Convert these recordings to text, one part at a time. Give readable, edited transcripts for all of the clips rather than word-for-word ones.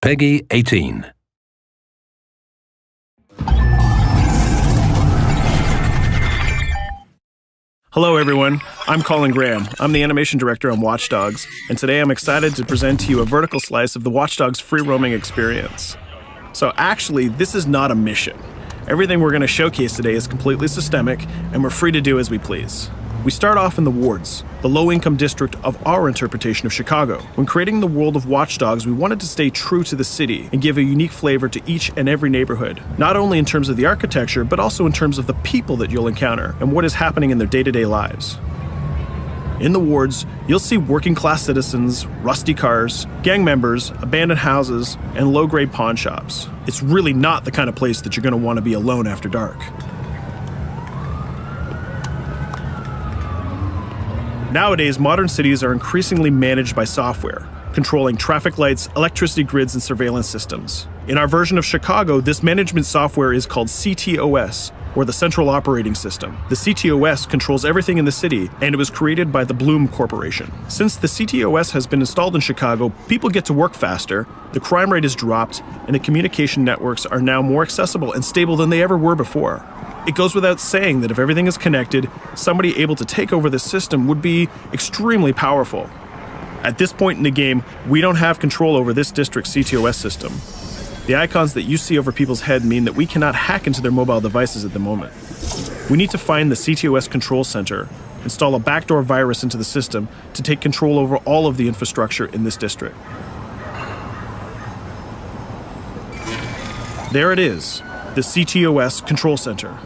Peggy 18. Hello everyone, I'm Colin Graham. I'm the animation director on Watchdogs, and today I'm excited to present to you a vertical slice of the Watchdogs free roaming experience. So actually, this is not a mission. Everything we're going to showcase today is completely systemic, and we're free to do as we please. We start off in the wards, the low-income district of our interpretation of Chicago. When creating the world of Watchdogs, we wanted to stay true to the city and give a unique flavor to each and every neighborhood, not only in terms of the architecture, but also in terms of the people that you'll encounter and what is happening in their day-to-day lives. In the wards, you'll see working-class citizens, rusty cars, gang members, abandoned houses, and low-grade pawn shops. It's really not the kind of place that you're going to want to be alone after dark. Nowadays, modern cities are increasingly managed by software, controlling traffic lights, electricity grids, and surveillance systems. In our version of Chicago, this management software is called CTOS, or the Central Operating System. The CTOS controls everything in the city, and it was created by the Bloom Corporation. Since the CTOS has been installed in Chicago, people get to work faster, the crime rate is dropped, and the communication networks are now more accessible and stable than they ever were before. It goes without saying that if everything is connected, somebody able to take over the system would be extremely powerful. At this point in the game, we don't have control over this district's CTOS system. The icons that you see over people's head mean that we cannot hack into their mobile devices at the moment. We need to find the CTOS control center, install a backdoor virus into the system to take control over all of the infrastructure in this district. There it is, the CTOS control center.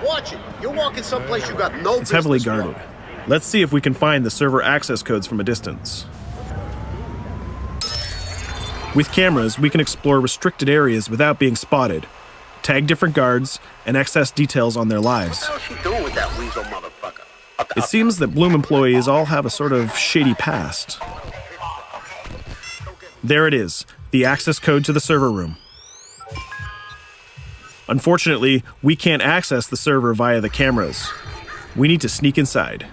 Watch it. You're walking someplace you got no business. It's heavily guarded. Let's see if we can find the server access codes from a distance. With cameras, we can explore restricted areas without being spotted, tag different guards, and access details on their lives. What the hell is she doing with that weasel motherfucker? It seems that Bloom employees all have a sort of shady past. There it is, the access code to the server room. Unfortunately, we can't access the server via the cameras. We need to sneak inside.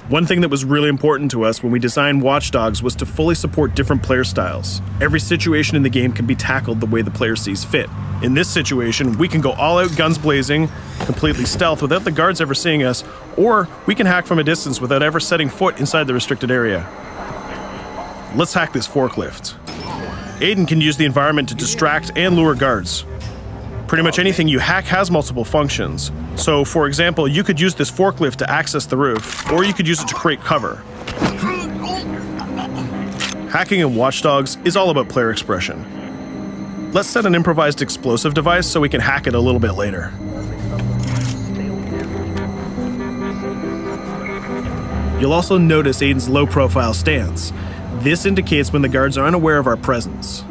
One thing that was really important to us when we designed Watchdogs was to fully support different player styles. Every situation in the game can be tackled the way the player sees fit. In this situation, we can go all out guns blazing, completely stealth without the guards ever seeing us, or we can hack from a distance without ever setting foot inside the restricted area. Let's hack this forklift. Aiden can use the environment to distract and lure guards. Pretty much anything you hack has multiple functions. So, for example, you could use this forklift to access the roof, or you could use it to create cover. Hacking in Watchdogs is all about player expression. Let's set an improvised explosive device so we can hack it a little bit later. You'll also notice Aiden's low-profile stance. This indicates when the guards are unaware of our presence.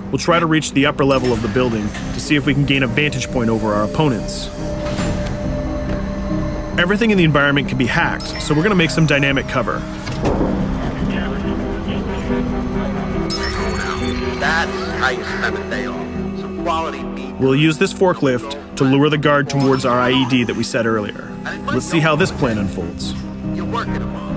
We'll try to reach the upper level of the building to see if we can gain a vantage point over our opponents. Everything in the environment can be hacked, so we're going to make some dynamic cover. That's how you spend a day off. Some quality meat. We'll use this forklift to lure the guard towards our IED that we set earlier. Let's see how this plan unfolds. You're working them on.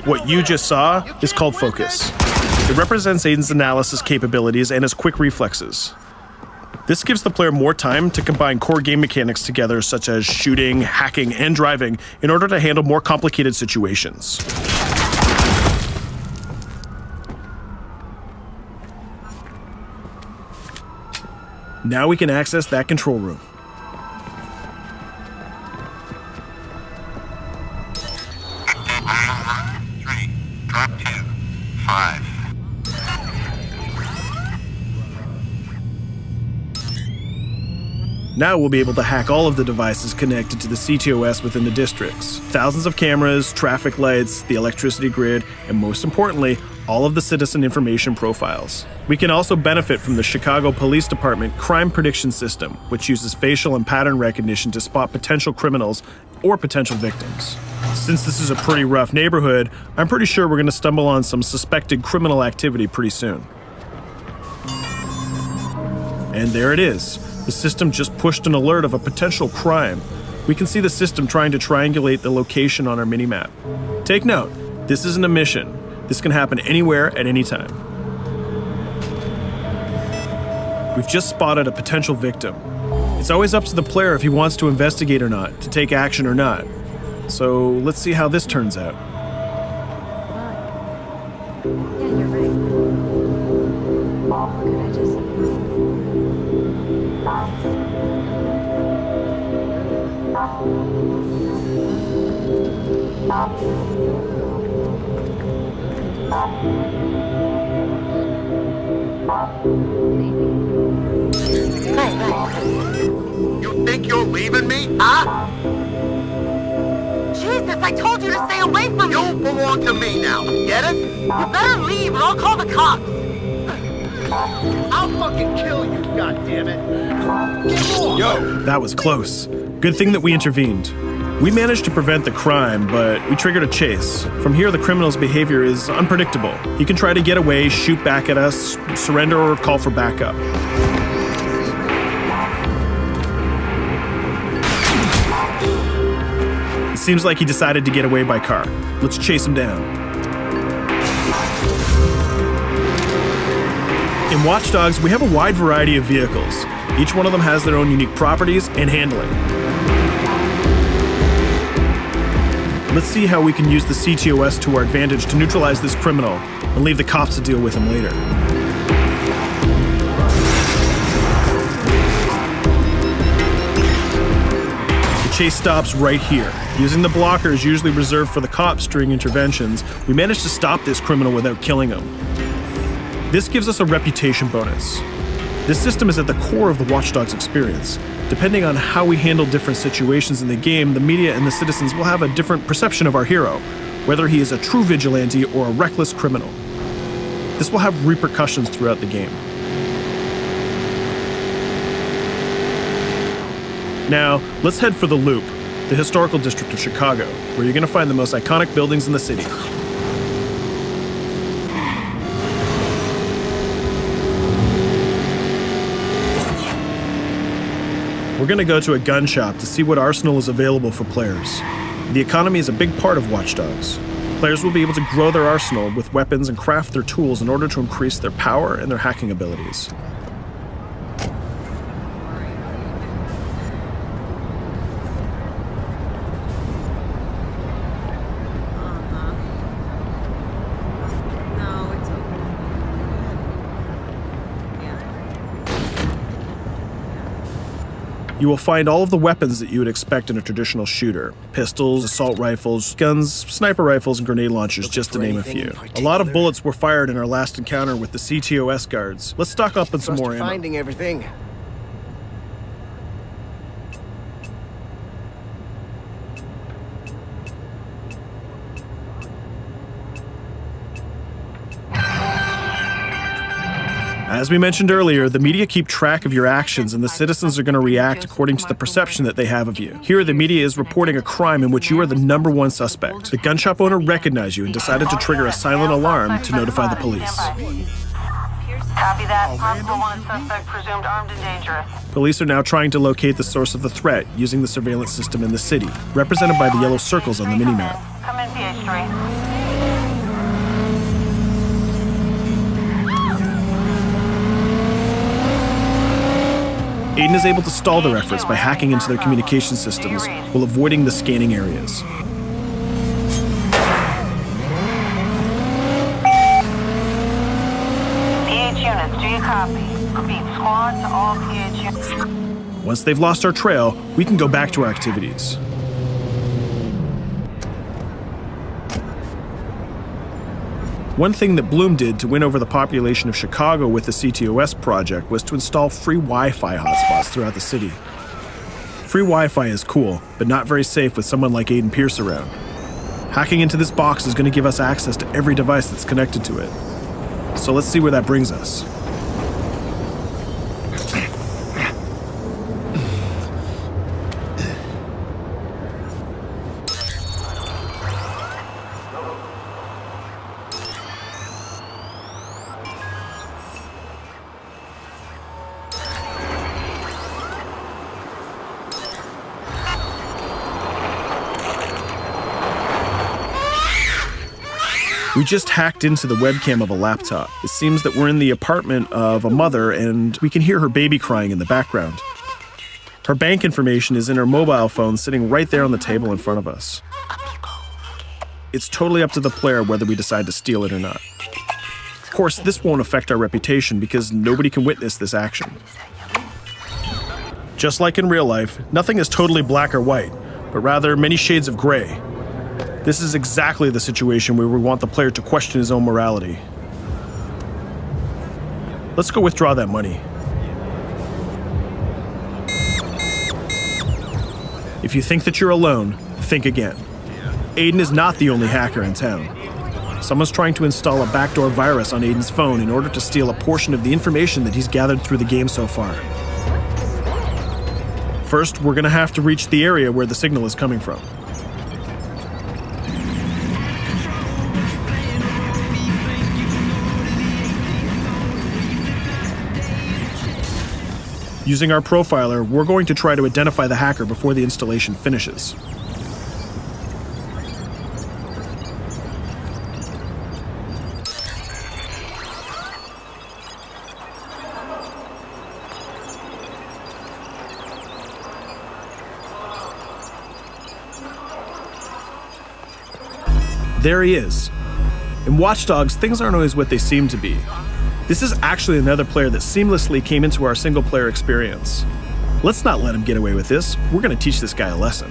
What you just saw is called focus. It represents Aiden's analysis capabilities and his quick reflexes. This gives the player more time to combine core game mechanics together, such as shooting, hacking, and driving, in order to handle more complicated situations. Now we can access that control room. Drop 2, 5. Now we'll be able to hack all of the devices connected to the CTOS within the districts. Thousands of cameras, traffic lights, the electricity grid, and most importantly, all of the citizen information profiles. We can also benefit from the Chicago Police Department Crime Prediction System, which uses facial and pattern recognition to spot potential criminals or potential victims. Since this is a pretty rough neighborhood, I'm pretty sure we're going to stumble on some suspected criminal activity pretty soon. And there it is. The system just pushed an alert of a potential crime. We can see the system trying to triangulate the location on our minimap. Take note, this isn't a mission. This can happen anywhere at any time. We've just spotted a potential victim. It's always up to the player if he wants to investigate or not, to take action or not. So let's see how this turns out. Yeah, you're right. Could I just... You think you're leaving me? Huh? Jesus, I told you to stay away from me! You belong to me now. Get it? You better leave or I'll call the cops! I'll fucking kill you, goddammit! Get off! Yo! That was close. Good thing that we intervened. We managed to prevent the crime, but we triggered a chase. From here, the criminal's behavior is unpredictable. He can try to get away, shoot back at us, surrender, or call for backup. It seems like he decided to get away by car. Let's chase him down. In Watchdogs, we have a wide variety of vehicles. Each one of them has their own unique properties and handling. Let's see how we can use the CTOS to our advantage to neutralize this criminal and leave the cops to deal with him later. The chase stops right here. Using the blockers usually reserved for the cops during interventions, we managed to stop this criminal without killing him. This gives us a reputation bonus. This system is at the core of the Watchdogs experience. Depending on how we handle different situations in the game, the media and the citizens will have a different perception of our hero, whether he is a true vigilante or a reckless criminal. This will have repercussions throughout the game. Now, let's head for the Loop, the historical district of Chicago, where you're going to find the most iconic buildings in the city. We're going to go to a gun shop to see what arsenal is available for players. The economy is a big part of Watchdogs. Players will be able to grow their arsenal with weapons and craft their tools in order to increase their power and their hacking abilities. No, it's okay. You will find all of the weapons that you would expect in a traditional shooter. Pistols, assault rifles, guns, sniper rifles, and grenade launchers, just to name a few. A lot of bullets were fired in our last encounter with the CTOS guards. Let's stock up on some more ammo. Finding everything. As we mentioned earlier, the media keep track of your actions and the citizens are going to react according to the perception that they have of you. Here, the media is reporting a crime in which you are the #1 suspect. The gun shop owner recognized you and decided to trigger a silent alarm to notify the police. Copy that. Possible wanted suspect presumed armed and dangerous. Police are now trying to locate the source of the threat using the surveillance system in the city, represented by the yellow circles on the minimap. Come in, ps4. Aiden is able to stall their efforts by hacking into their communication systems while avoiding the scanning areas. PH units, do you copy? Repeat, squad to all PH units. Once they've lost our trail, we can go back to our activities. One thing that Bloom did to win over the population of Chicago with the CTOS project was to install free Wi-Fi hotspots throughout the city. Free Wi-Fi is cool, but not very safe with someone like Aiden Pierce around. Hacking into this box is going to give us access to every device that's connected to it. So let's see where that brings us. We just hacked into the webcam of a laptop. It seems that we're in the apartment of a mother and we can hear her baby crying in the background. Her bank information is in her mobile phone sitting right there on the table in front of us. It's totally up to the player whether we decide to steal it or not. Of course, this won't affect our reputation because nobody can witness this action. Just like in real life, nothing is totally black or white, but rather many shades of gray. This is exactly the situation where we want the player to question his own morality. Let's go withdraw that money. If you think that you're alone, think again. Aiden is not the only hacker in town. Someone's trying to install a backdoor virus on Aiden's phone in order to steal a portion of the information that he's gathered through the game so far. First, we're gonna have to reach the area where the signal is coming from. Using our profiler, we're going to try to identify the hacker before the installation finishes. There he is. In Watchdogs, things aren't always what they seem to be. This is actually another player that seamlessly came into our single-player experience. Let's not let him get away with this. We're going to teach this guy a lesson.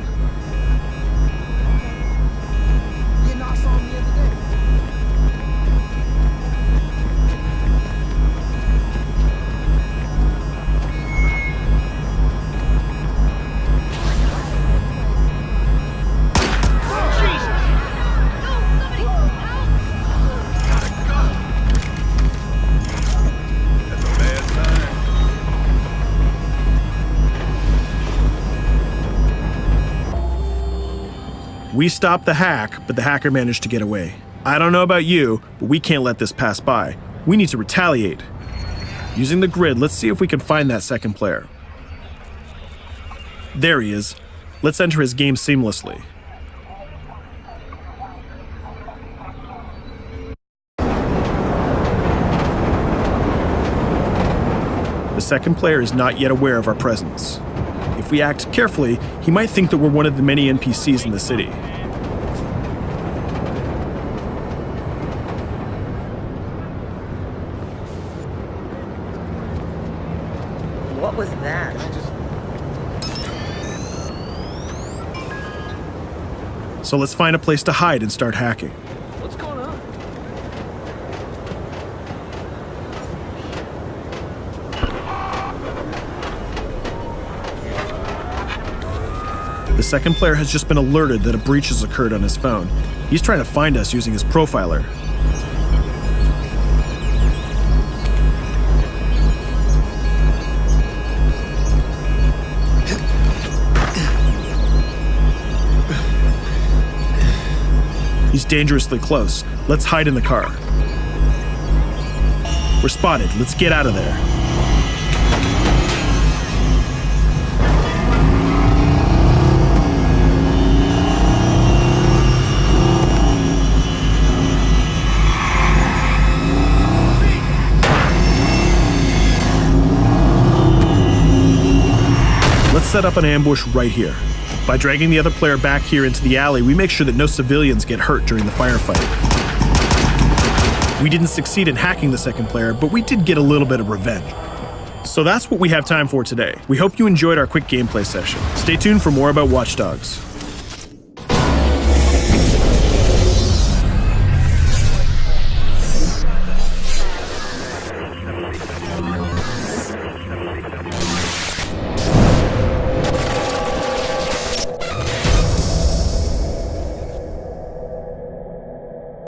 We stopped the hack, but the hacker managed to get away. I don't know about you, but we can't let this pass by. We need to retaliate. Using the grid, let's see if we can find that second player. There he is. Let's enter his game seamlessly. The second player is not yet aware of our presence. If we act carefully, he might think that we're one of the many NPCs in the city. What was that? So let's find a place to hide and start hacking. What's going on? The second player has just been alerted that a breach has occurred on his phone. He's trying to find us using his profiler. He's dangerously close. Let's hide in the car. We're spotted. Let's get out of there. Let's set up an ambush right here. By dragging the other player back here into the alley, we make sure that no civilians get hurt during the firefight. We didn't succeed in hacking the second player, but we did get a little bit of revenge. So that's what we have time for today. We hope you enjoyed our quick gameplay session. Stay tuned for more about Watchdogs.